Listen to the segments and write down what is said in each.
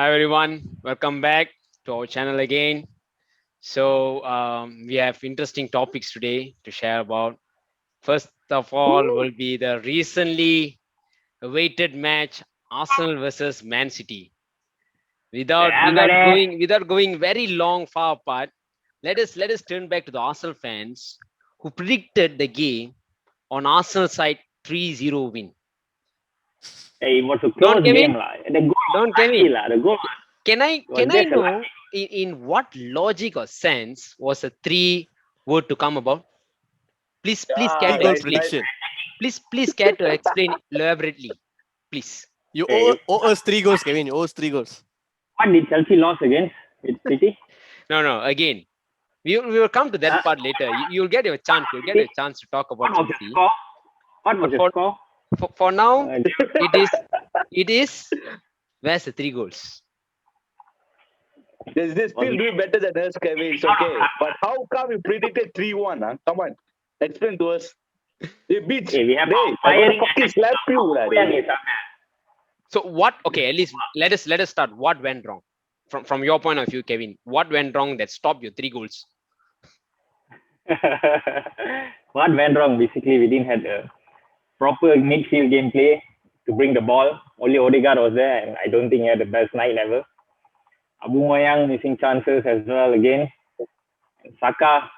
Hi everyone, welcome back to our channel again. We have interesting topics today to share about. First of all, will be the recently awaited match Arsenal versus Man City. Without Yeah, without buddy. going without going very long far apart, let us turn back to the Arsenal fans who predicted the game on Arsenal side 3-0 win. Hey, it was a Don't close Kevin, game, lah. The goal was don't lucky, Kevin. lah. The goal was Can I just a know lucky. in what logic or sense was a three word to come about? Please care Ah, to Three goal right, explain. right. prediction. Please care to explain elaborately. Please. You Hey, owe us 3 goals, Kevin. You owe us 3 goals. what did Chelsea lose against with City? No. Again, we will come to that Uh, part later. You'll get your chance. You'll get a chance to talk what about was the Chelsea. score? What was But the score? for now, Uh, it is. Where's the 3 goals? They still do better than us, Kevin. It's okay. But how come you predicted 3-1? Huh? Come on. Explain to us. They beat. hey, we have Hey, I'm firing gonna fucking slap you, lah. and So what? Okay, at least let us start. What went wrong? From your point of view, Kevin, what went wrong that stopped your 3 goals? what went wrong? Basically, we didn't have a proper midfield gameplay to bring the ball. Only Odegaard was there, and I don't think he had the best night ever. Abu Moyang missing chances as well again. Saka,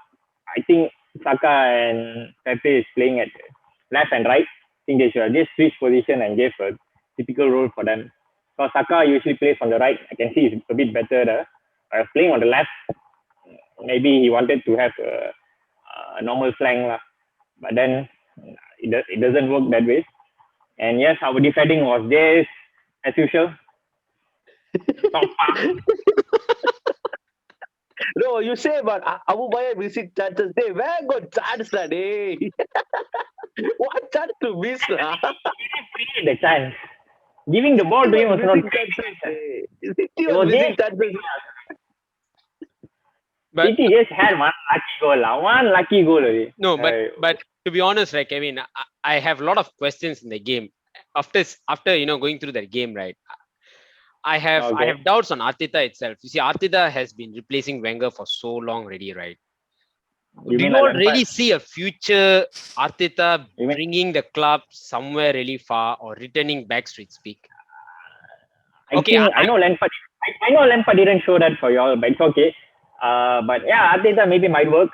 I think Saka and Pepe is playing at left and right. I think they should have just switched position and gave a typical role for them. Because Saka usually plays on the right. I can see he's a bit better there. Playing on the left, maybe he wanted to have a normal flank. Lah. But then it doesn't work that way. And yes, our defending was just as usual. No, you say about Abu Bakar missing chances. Hey, where got chance, lah, day? What chance to miss, lah? Create the chance. Giving the ball to him was not. Missing chances, hey. City It was was missing just, chances. But City just had one lucky goal. Lah. One lucky goal. Only. no, but to be honest, right, Kevin, I have a lot of questions in the game. After going through that game, right? I Okay. have doubts on Arteta itself. You see, Arteta has been replacing Wenger for so long already, right? You Do mean you all like really see a future Arteta You mean- bringing the club somewhere really far or returning back, so to speak? I Okay, think I know Lampard. I know Lampard didn't show that for y'all, but it's okay. But yeah, Arteta maybe might work.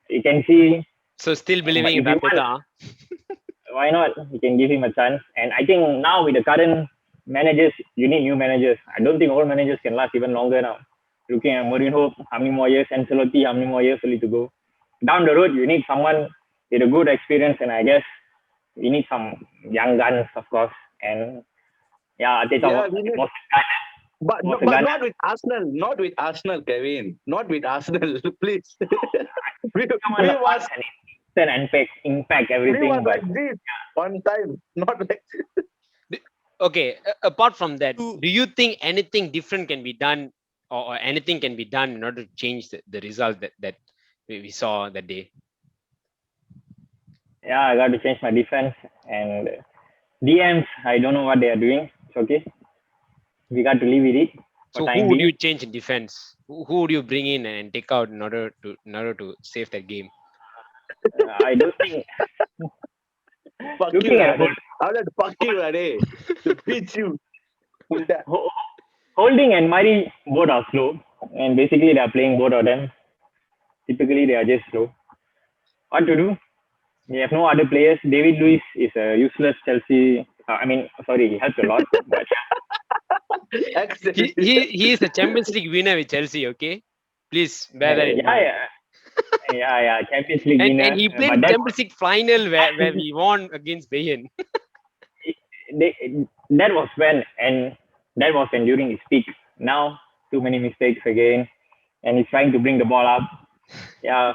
You can see So still believing in if you Arteta, want- why not? You can give him a chance. And I think now with the current managers, you need new managers. I don't think old managers can last even longer now. Looking at Mourinho, how many more years? Ancelotti, how many more years only to go? Down the road, you need someone with a good experience, and I guess you need some young guns, of course. And yeah, Arteta Yeah, was, we need- was a gun. But, Was a but gun. not with Arsenal. Not with Arsenal, Kevin. Not with Arsenal, please. we was and impact we everything, was but like this one time. Not like okay. Apart from that, Two- do you think anything different can be done, or anything can be done in order to change the result that we saw that day? yeah, I got to change my defense and DMs. I don't know what they are doing. It's okay. We got to live with it. So time who would being. you change in defense? Who would you bring in and take out in order to save that game? I don't think. fuck Looking you, at lah. I'm like fuck you, lah, eh. To beat you. Holding and Murray both are slow, and basically they are playing both of them. Typically, they are just slow. What to do? We have no other players. David Luiz is a useless Chelsea. He helps a lot, but He is a Champions League winner with Chelsea. Okay, please bear that in mind. yeah. Champions League winner. And he played but Champions League final where we won against Bayern. that was when during his peak. Now too many mistakes again, and he's trying to bring the ball up. Yeah,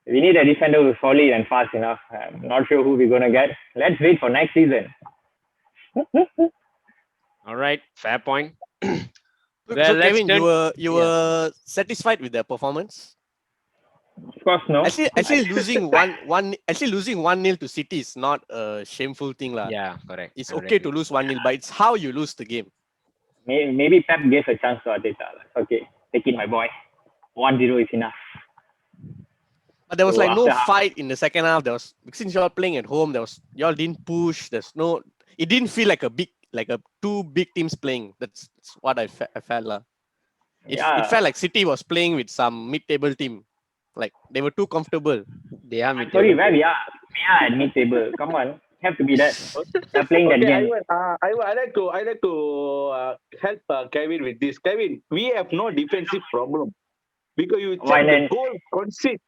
we need a defender who's solid and fast enough. I'm not sure who we're gonna get. Let's wait for next season. All right, fair point. So, Well, let's Kevin, turn- you were satisfied with their performance? Of course, no. Actually losing losing 1-0 to City is not a shameful thing, lah. Yeah, correct. It's Correct. okay to lose 1-0, but it's how you lose the game. maybe Pep gave a chance to Arteta. Okay, take it, my boy. 1-0 is enough. But there was So like no after half, fight in the second half. There was, since y'all playing at home, y'all didn't push. It didn't feel like a two big teams playing. That's what I felt lah. It yeah. felt like City was playing with some mid-table team. Like they were too comfortable. They are I'm sorry, mid-table. where we are at mid-table. Come on, have to be that. They're playing that Okay, game. I like to help Kevin with this. Kevin, we have no defensive problem because you Why check the then? goal concede.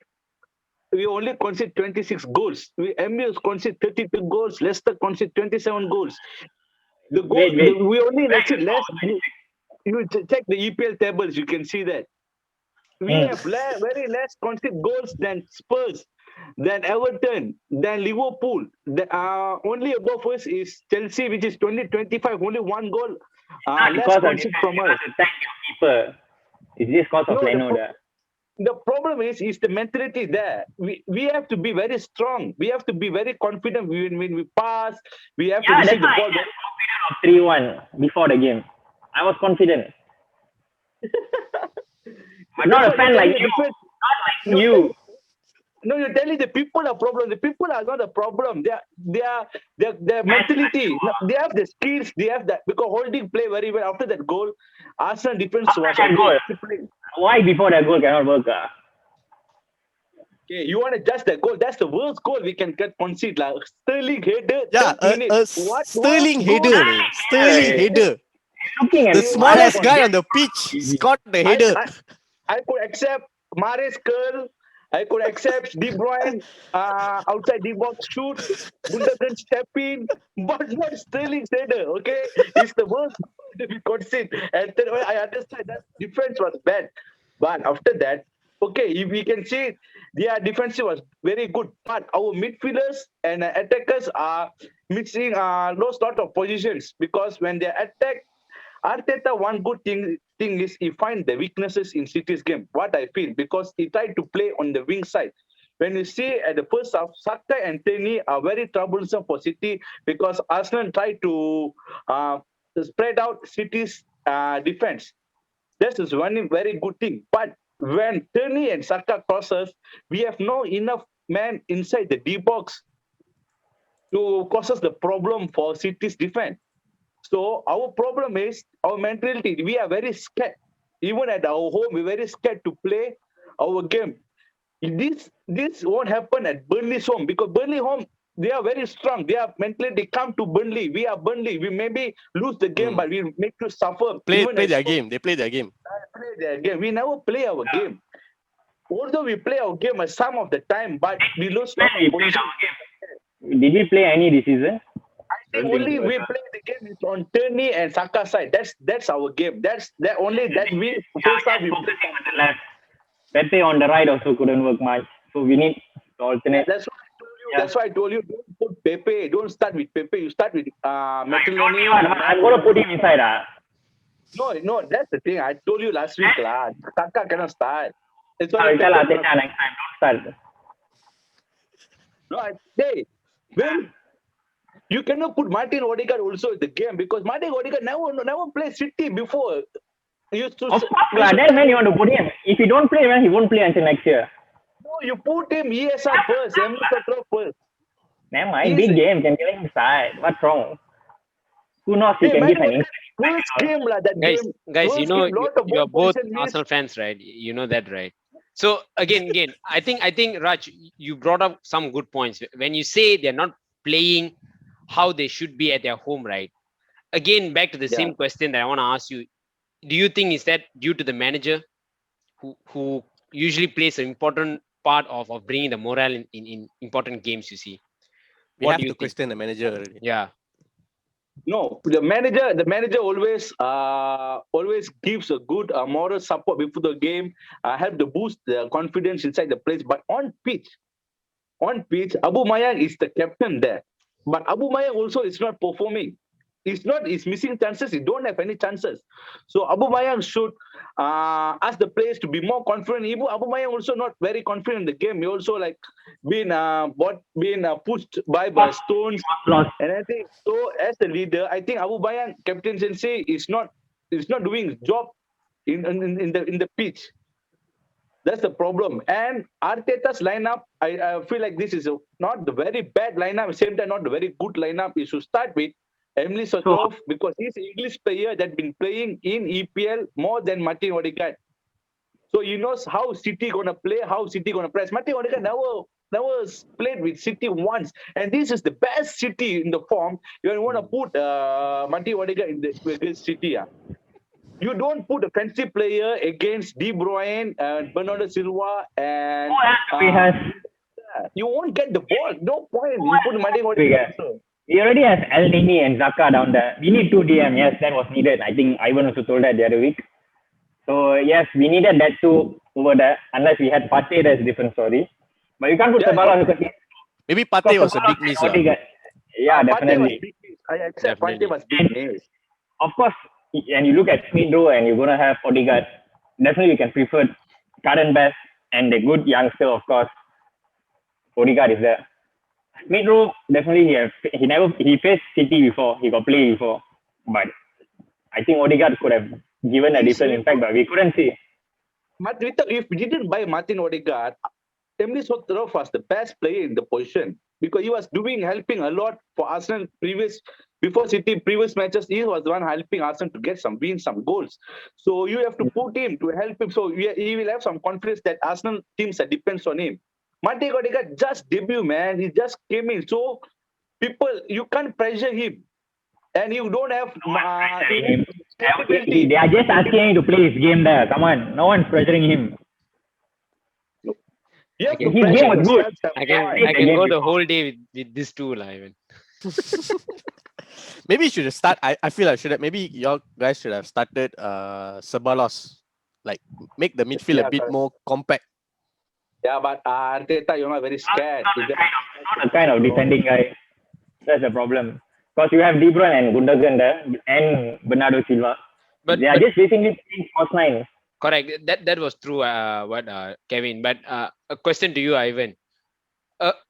We only concede 26 goals. MU concede 32 goals. Leicester concede 27 goals. The goal Wait. we only Where concede you less. saw? You check the EPL tables. You can see that we Hmm. have very less conceded goals than Spurs, than Everton, than Liverpool. Only above us is Chelsea, which is 2025, only one goal Not less because of conceded defense, from us. because to thank your keeper. It's just because of No, Leno. the problem is the mentality there. We have to be very strong. We have to be very confident when we pass. We have to Yeah, that's receive the why I ball. was confident of 3-1 before the game. I was confident. But not a That's why fan you're like telling you. the difference. Not like You're you. telling- No, you're telling the people are problem. The people are not the problem. Their mentality. No, they have the skills. They have that because holding play very well. After that goal, Arsenal defense After was that okay. goal. Why before that goal cannot work? Okay, you want to judge that goal? That's the worst goal we can get concede. Like Sterling header, Yeah, 10th minute. a What Sterling goal? header. Sterling Hey, header. looking at The smallest I- guy on the pitch scored the header. I could accept Mahrez curl. I could accept De Bruyne outside the box shoot. Gundogan step in. But not Sterling header, okay? It's the worst to be conceded. And then I understand that defense was bad. But after that, okay, if we can see their defense was very good. But our midfielders and attackers are missing lost lot of positions because when they attack, Arteta, one good thing is he find the weaknesses in City's game. What I feel because he tried to play on the wing side. When you see at the first half, Saka and Teni are very troublesome for City because Arsenal tried to spread out City's defense. This is one very good thing. But when Teni and Saka crosses, we have no enough man inside the D box to causes the problem for City's defense. So our problem is our mentality. We are very scared. Even at our home, we're very scared to play our game. This won't happen at Burnley's home because Burnley home they are very strong. They are mentally they come to Burnley. We are Burnley. We maybe lose the game, but we make you suffer. Play Even at their home, game. They play their game. play their game. We never play our game. Although we play our game some of the time, but we lose when lot we of played position. our game. Did we play any this season? I think only we play the game is on Turney and Saka side. That's our game. That only that we first time we play. Focusing on the left. Pepe on the right also couldn't work much. So we need to alternate. That's why I told you. Yeah. That's why I told you. Don't put Pepe. Don't start with Pepe. You start with Metaloni. I'm gonna put him inside. No. That's the thing. I told you last week, lah. Saka cannot start. It's I'll only tell Pepe Arteta next time. Don't start. No, hey, when you cannot put Martin Odegaard also in the game because Martin Odegaard never played City before. He used to. Of course, then when you want to put him, if he don't play, man, he won't play until next year. No, you put him ESR first, MU Petrov first. Never mind, He's big a- game can get him inside. What's wrong? Who knows? He Hey, can man, give an first game lah, that Guys, game. guys, First you know game, lot of you are ball both position miss. Arsenal fans, right? You know that, right? So again, I think Raj, you brought up some good points when you say they're not playing how they should be at their home, right? Again, back to the same question that I want to ask you: do you think is that due to the manager who usually plays an important part of bringing the morale in important games? You see, We what have do you to think? question the manager already. Yeah, No, the manager always gives a good moral support before the game, help to boost the confidence inside the place. But on pitch, Abu Mayang is the captain there. But Abu Mayang also is not performing. He's missing chances. He don't have any chances. So Abu Mayang should ask the players to be more confident. Abu Mayang also not very confident in the game. He also like been pushed by Stones loss. and I think so. As the leader, I think Abu Mayang captaincy is not is not doing his job in the pitch. That's the problem. And Arteta's lineup, I feel like this is not the very bad lineup, at the same time not the very good lineup. You should start with Emily Sotov because he's an English player that's been playing in EPL more than Martin Odegaard. So he knows how City gonna play, how City gonna press. Martin Odegaard never played with City once, and this is the best City in the form. You want to put Martin Odegaard in the against City, you don't put a fancy player against De Bruyne and Bernardo Silva and We have you won't get the ball. No point. You put Martin Odegaard. we already have El Nini and Zaka down there. We need 2 DM. Yes, that was needed. I think Ivan also told that the other week. So yes, we needed that too over there. Unless we had Partey, that's a different story. But you can't put Sabala because Maybe Partey was a big miss. Yeah, definitely. I accept Partey was big miss. Of course, and you look at Smith Rowe and you're gonna have Odegaard. Definitely, we can prefer current best and the good youngster, of course. Odegaard is there. Smith Rowe definitely he faced City before. He got played before, but I think Odegaard could have given a different impact, but we couldn't see. If we didn't buy Martin Odegaard, Emily Sotrov was the best player in the position because he was helping a lot for Arsenal before City previous matches. He was the one helping Arsenal to win some goals. So you have to put him to help him. So he will have some confidence that Arsenal teams that depends on him. Martin Odegaard just debut, man. He just came in. So you can't pressure him. And you don't have they are just asking him to play his game there. Come on, no one's pressuring him. His game was good. I can go the whole day with this tool, Ivan. Maybe you should have started. I feel I should have. Maybe y'all guys should have started Ceballos. Like make the midfield a bit more compact. Yeah, but Arteta, you're not very scared. Not a kind of defending guy. That's the problem. Because you have De Bruyne and Gundogan there and Bernardo Silva. They are just basically playing false nine. Correct. That was true. Kevin. But a question to you, Ivan.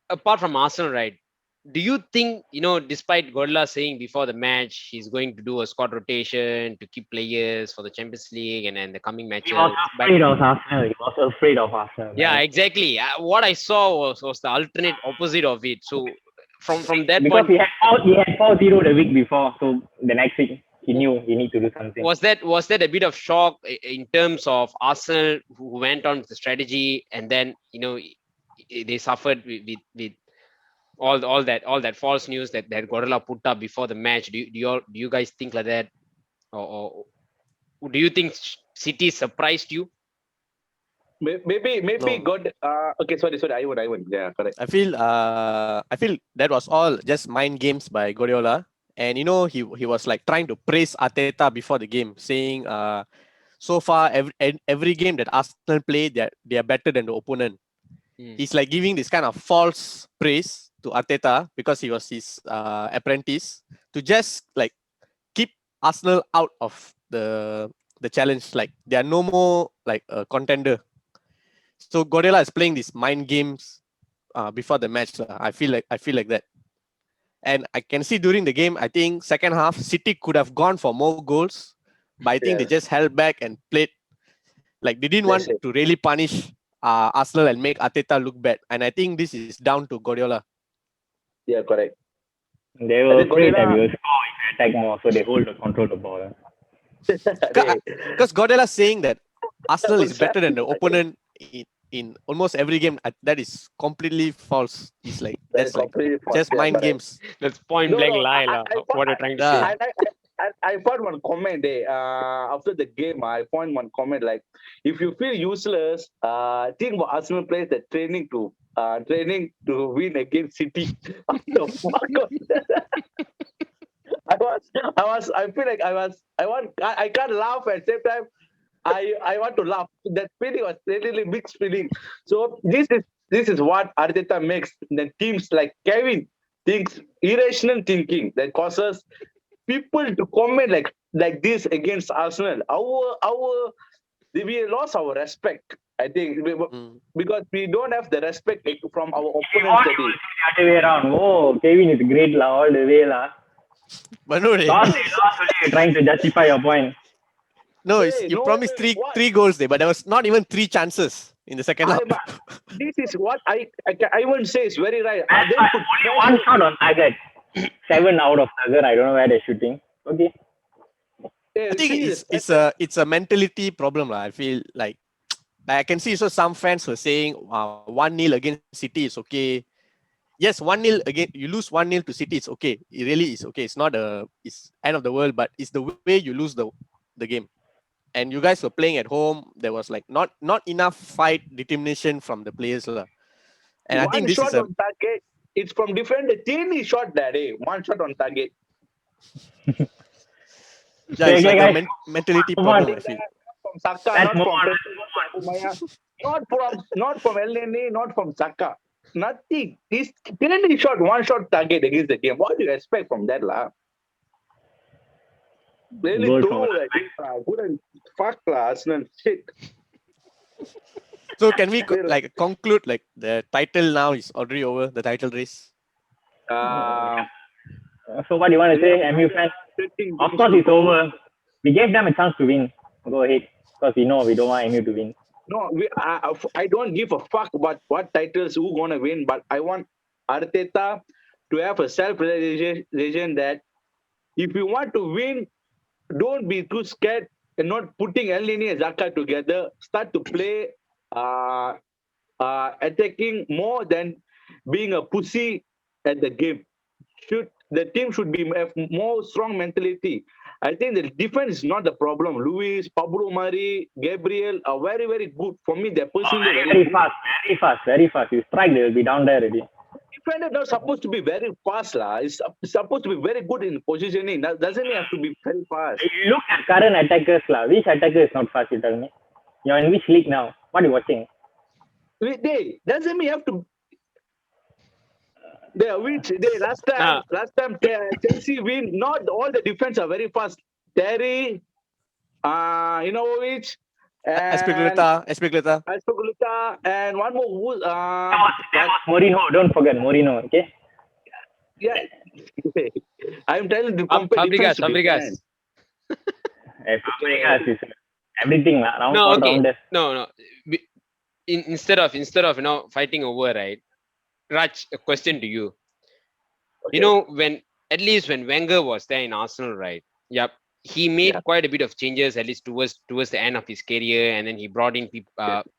Apart from Arsenal, right? Do you think despite Guardiola saying before the match he's going to do a squad rotation to keep players for the Champions League and the coming matches? He was afraid of Arsenal. He was afraid of Arsenal. Yeah, exactly. What I saw was the alternate opposite of it. So from that because point, he had 4-0 the week before, so the next week he knew he need to do something. Was that a bit of shock in terms of Arsenal who went on with the strategy and then they suffered with all that false news that Guardiola put up before the match? Do you guys think like that, or do you think City surprised you? Maybe No. God. Okay, sorry. Ivan. Yeah, correct. I feel that was all just mind games by Guardiola, and he was like trying to praise Arteta before the game, saying so far every game that Arsenal play they are better than the opponent. He's like giving this kind of false praise to Arteta because he was his apprentice to just like keep Arsenal out of the challenge. Like they are no more like a contender. So Guardiola is playing these mind games before the match. I feel like that. And I can see during the game, I think second half, City could have gone for more goals, but I think they just held back and played. Like they didn't want to really punish Arsenal and make Arteta look bad. And I think this is down to Guardiola. Yeah, correct. They were afraid that we will score if we attack more, so they control the ball. Because Guardiola is saying that Arsenal is better than the opponent in almost every game. That is completely false. It's like that's like just mind games. That's point blank lie. What you're trying to say. I found one comment after the game. I found one comment like, if you feel useless, think about Arsenal players that training to win against City. What the fuck was that? I can't laugh at the same time. I want to laugh. That feeling was really mixed feeling. So this is what Arteta makes the teams like Kevin thinks irrational thinking that causes people to comment like this against Arsenal. We lost our respect. I think because we don't have the respect from our opponents. The other way around. Oh, Kevin is great all the way . But no, Lost, you're trying to justify your point. No, Hey, you no, promised what? three goals there, but there was not even three chances in the second half. This is what I won't say is very right. That's They why could only press one shot on target. 7 out of target. I don't know where they're shooting. Okay. I think see the it's a mentality problem lah. I feel like I can see so some fans were saying 1-0 against City is okay. Yes, 1-0 again. You lose 1-0 to City, it's okay. It really is okay. It's not it's end of the world, but it's the way you lose the game. And you guys were playing at home. There was like not enough fight determination from the players lah. And I think one this is shot a on target. It's from different. The team is shot that day. One shot on target. yeah, Okay, it's okay, like a guys. mentality Move on. problem. I feel. From Saka, Let's not move from on. Pedro, not from Umaya, not from El Nene, not from Saka. Nothing. He's clearly shot one shot target against the game. What do you expect from that, lah? Really Goal throw from like this, lah. Couldn't fuck lah, Arsenal. Shit. So can we like conclude like the title now is already over, the title race? Uh, So what do you want to say, MU fans? Of course it's over. We gave them a chance to win. Go ahead. Because we know we don't want MU to win. No, I don't give a fuck about what titles who gonna win, but I want Arteta to have a self-realization that if you want to win, don't be too scared and not putting El Nini and Zaka together. Start to play attacking more than being a pussy at the game. The team should be have more strong mentality. I think the defense is not the problem. Luis, Pablo Mari, Gabriel are very, very good. For me, they're personally Very fast, very fast, very fast. You strike, they will be down there already. Defender not supposed to be very fast, lah. It's supposed to be very good in positioning. That doesn't have to be very fast. You look at current attackers, lah. Which attacker is not fast, you tell me? You're in which league now? What are you watching? They doesn't mean you have to. Last time Chelsea win. Not all the defense are very fast. Terry, Inovic, and Espiguleta. and one more. Mourinho, don't forget Mourinho, okay? Yeah, I'm telling you, compare Fabregas, defense to defense. Fabregas is everything, lah. Round No, all okay. rounders. No. Instead of fighting over, right? Raj, a question to you. Okay. You know, when Wenger was there in Arsenal, right? Yep. He made quite a bit of changes, at least towards the end of his career, and then he brought in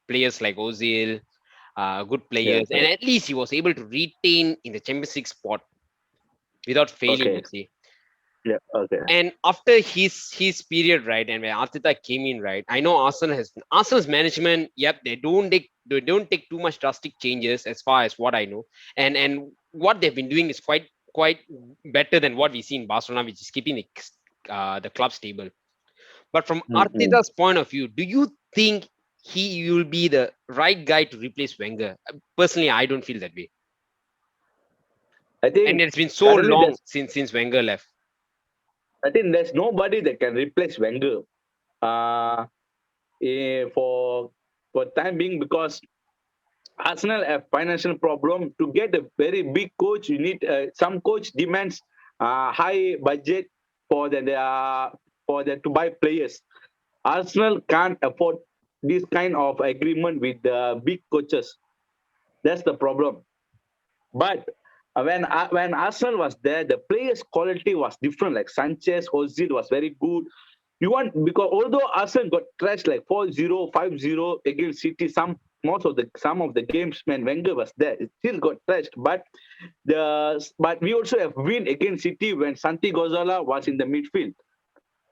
players like Ozil, good players, and at least he was able to retain in the Champions League spot without failing. You see. Yeah. Okay. And after his period, right, and when Arteta came in, right, I know Arsenal's management. Yep, they don't take too much drastic changes as far as what I know, and what they've been doing is quite better than what we see in Barcelona, which is keeping the club stable. But from Arteta's point of view, do you think he will be the right guy to replace Wenger? Personally, I don't feel that way. I think, and it's been so long since Wenger left. I think there's nobody that can replace Wenger for time being, because Arsenal have financial problem. To get a very big coach, you need some coach demands high budget for them to buy players. Arsenal can't afford this kind of agreement with the big coaches. That's the problem. But when Arsenal was there, the players' quality was different. Like Sanchez, Ozil was very good. Because although Arsenal got crashed like 4-0, 5-0 against City, some of the games when Wenger was there, it still got trashed. But we also have win against City when Santi Gozala was in the midfield.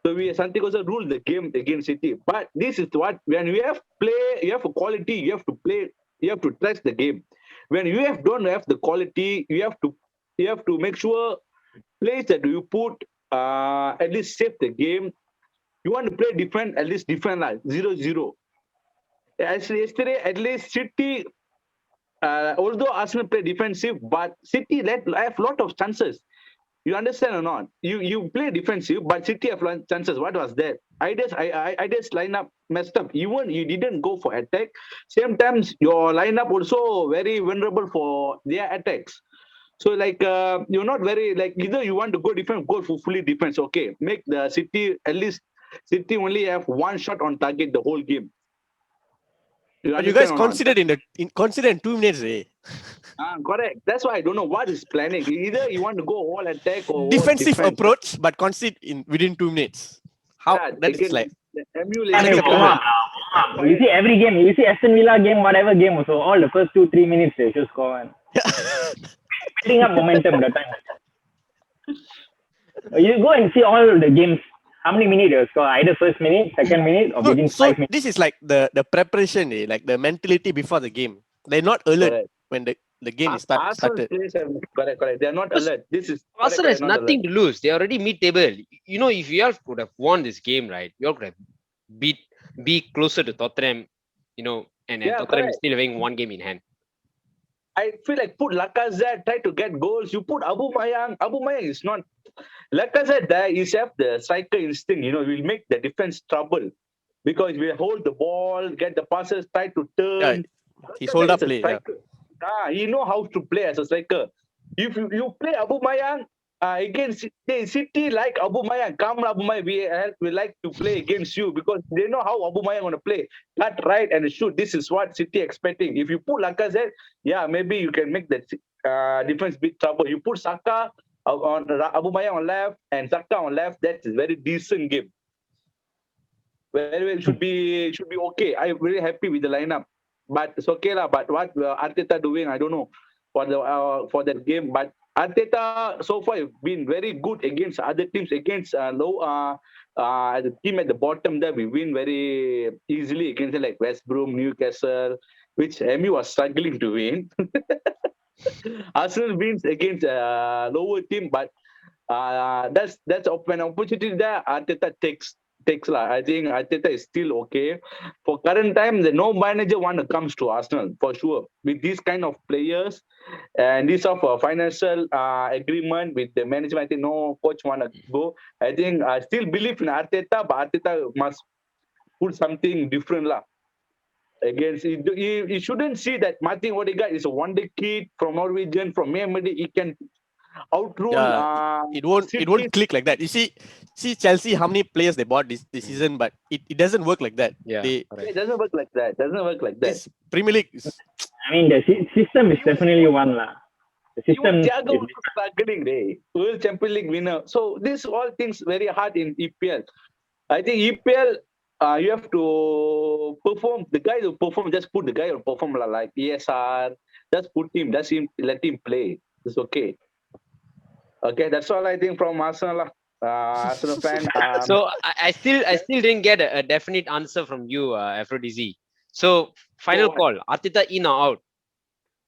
So Santi Gozala ruled the game against City. But this is what, when you have a quality, you have to play, you have to trash the game. When you don't have the quality, you have to make sure plays that you put at least save the game. You want to play different, at least different, like 0-0. Actually, yesterday, at least City, although Arsenal play defensive, but City have a lot of chances. You understand or not? You play defensive, but City have chances. What was that? I just lineup messed up. Even you didn't go for attack. Same times your lineup also very vulnerable for their attacks. So you're not very either you want to go defense, go for fully defense. Okay, make the City at least City only have one shot on target the whole game. But you guys understand or not? considered in 2 minutes, eh? Correct. That's why I don't know what is planning. Either you want to go all attack or all Defensive defense. approach, but concede within 2 minutes. How Yeah, that is again, like the MU I mean, Unacceptable. warm up. You see every game, you see Aston Villa game, whatever game also, all the first 2-3 minutes they just score one. Building up momentum that time. You go and see all the games. How many minutes they score? Either first minute, second minute, or within so 5 minutes. this is like the preparation, eh? Like the mentality before the game. They're not alert Correct. when the game is Arsenal started. players have correct. They are not Because alert. This is Arsenal has correct, not nothing alert. to lose. They already mid-table. You know, if you all could have won this game, right, you all could have be closer to Tottenham, you know, and Yeah, Tottenham correct. is still having one game in hand. I feel like put Lacazette, try to get goals. You put Abu Mayang. Abu Mayang is not Lacazette there. Is have the striker instinct. You know, will make the defense trouble because we hold the ball, get the passes, try to turn. He's hold Lacazette up is a play. Yeah. striker. He know how to play as a striker. If you play Abu Mayang against City, like Abu Mayang, come Abu Mayang, we like to play against you because they know how Abu Mayang going to play. Cut right and shoot. This is what City expecting. If you put Lacazette, yeah, maybe you can make the defense big trouble. You put Saka on Abu Mayang on left and Saka on left. That's a very decent game. Very well, should be okay. I'm very happy with the lineup, but it's okay lah. But what Arteta doing, I don't know for that game. But Arteta so far have been very good against other teams. Against the team at the bottom there, we win very easily against like West Brom, Newcastle, which MU was struggling to win. Arsenal wins against lower team, but that's an opportunity there. Arteta takes lah. I think Arteta is still okay. For current time, the no manager want to comes to Arsenal for sure. With these kind of players and this of a financial agreement with the management, I think no coach want to go. I think I still believe in Arteta, but Arteta must put something different lah. Against he shouldn't see that Martin Odegaard is a wonder kid from Norwegian, from Myanmar. He can outrun. It won't click like that. You see Chelsea, how many players they bought this season, but it doesn't work like that. Yeah, It doesn't work like that. This Premier League is, I mean, the system is definitely one lah. The system. Thiago was struggling, World Champions League winner. So this all things very hard in EPL. I think EPL, you have to perform. The guy who perform, just put the guy who perform like ESR. Just put him. Let him play. It's okay. Okay, that's all I think from Arsenal. Arsenal fan. So I still didn't get a definite answer from you, Aphrodisi. So final call: Arteta in or out?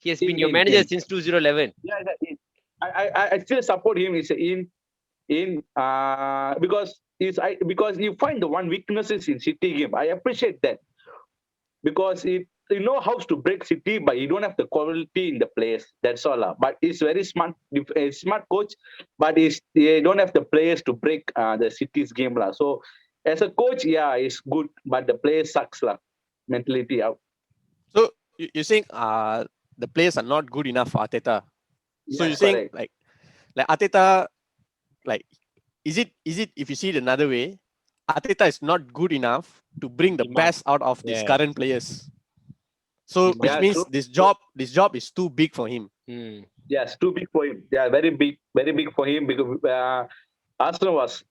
He has been your manager since 2011. Yeah, I still support him. It's in because you find the one weaknesses in City game. I appreciate that because you know how to break City, but you don't have the quality in the players. That's all. But he's very smart coach, but they don't have the players to break the City's game. So as a coach, yeah, it's good, but the players sucks. Mentality out. so you're saying the players are not good enough for Arteta. So you're saying like Arteta, like is it if you see it another way, Arteta is not good enough to bring the best out of these current players. So which means this job is too big for him. Yes, too big for him. Yeah, very big for him because Arsenal was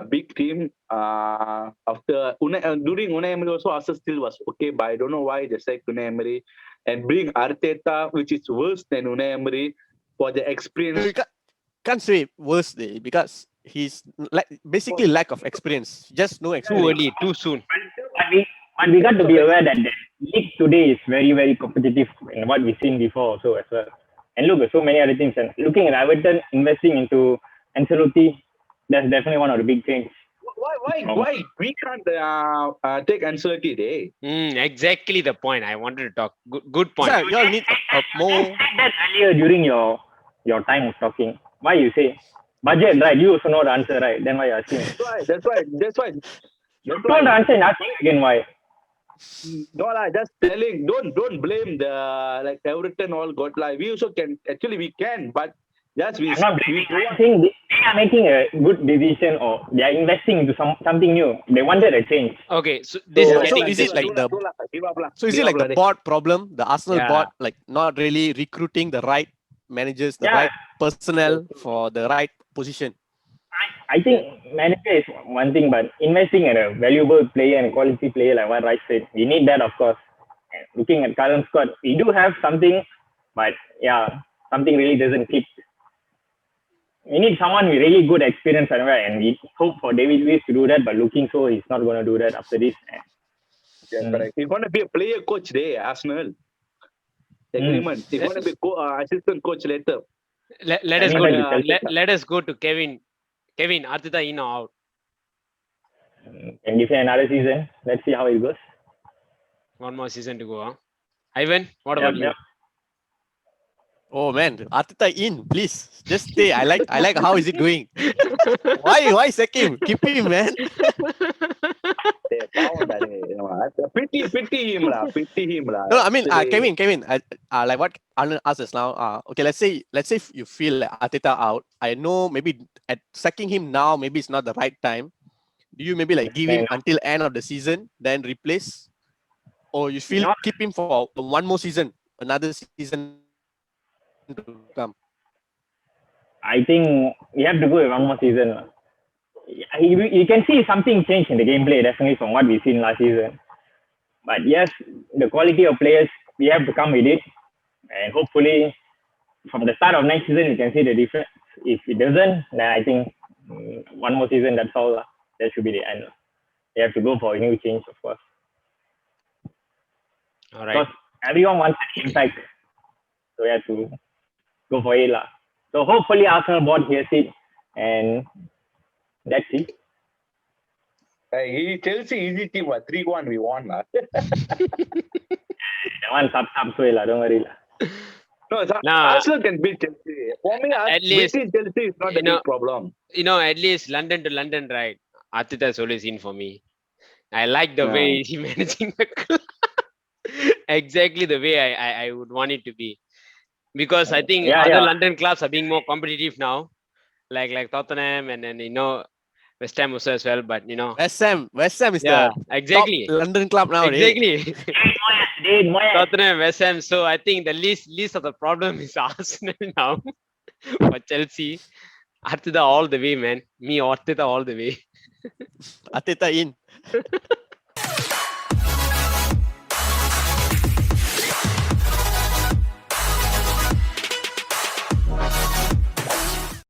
big team. After during Unai Emery also, Arsenal still was okay, but I don't know why they sacked Unai Emery and bring Arteta, which is worse than Unai Emery for the experience. You can't say worse because he's basically lack of experience, just no experience. Too early, too soon. But we got to be aware that the league today is very, very competitive in what we've seen before also as well. And look, so many other things. And looking at Everton investing into Ancelotti, that's definitely one of the big things. Why we can't take Ancelotti today? Exactly the point I wanted to talk. Good point. You all need more. I said that earlier during your time of talking. Why you say budget, right? You also know the answer, right? Then why you asking? That's why. You told the answer and asking again why? No, just telling. Don't blame the Everton all got we also can we can, but Yes, I'm not blaming. I think they are making a good decision, or they are investing into something new. They wanted a change. Okay, so this is So, So getting is it into like the give up lah. so is Give it up like the lah. board problem? The Arsenal Yeah. board like not really recruiting the right managers, the Yeah. right personnel for the right position. I think manager is one thing, but investing in a valuable player and a quality player like what Raj said, we need that, of course. And looking at current squad, we do have something, but yeah, something really doesn't fit. We need someone with really good experience and we hope for David Luiz to do that, but looking so he's not going to do that after this. Yeah, correct. He's going to be a player coach there, Arsenal. Agreement. He's going to be assistant coach later. let us go to let us go to Kevin. Kevin, Arteta in or out? And give him another season. Let's see how it goes. One more season to go, huh? Ivan, what about you? Oh man, Arteta in, please. Just stay. I like how is it going. Why sack him? Keep him, man. Pity him lah. No, I mean, Kevin, like what Arnold asked us now. Okay, let's say if you feel like Arteta out. I know maybe at sacking him now, maybe it's not the right time. Do you maybe like give him until end of the season, then replace, or you feel keep him for one more season, another season to come? I think we have to go with one more season. You can see something change in the gameplay definitely from what we've seen last season. But yes, the quality of players, we have to come with it. And hopefully, from the start of next season, you can see the difference. If it doesn't, then I think one more season, that's all. That should be the end. You have to go for a new change, of course. All right. Because everyone wants an impact. So we have to go for it. So hopefully, Arsenal board hears it. And that's it. He Chelsea easy team, 3-1 we won. That one sub way, don't worry. No, Arsenal can beat Chelsea. For me, beating Chelsea is not a big problem. At least London to London, right? Arteta is always in for me. I like the way he managing the club. Exactly the way I would want it to be. Because I think other London clubs are being more competitive now. Like Tottenham and then, West Ham also as well, but West Ham is the exactly top London club now. Exactly. Tottenham, West Ham. So I think the least of the problem is Arsenal now. For Chelsea, Arteta all the way, man. Me Arteta all the way. Arteta in.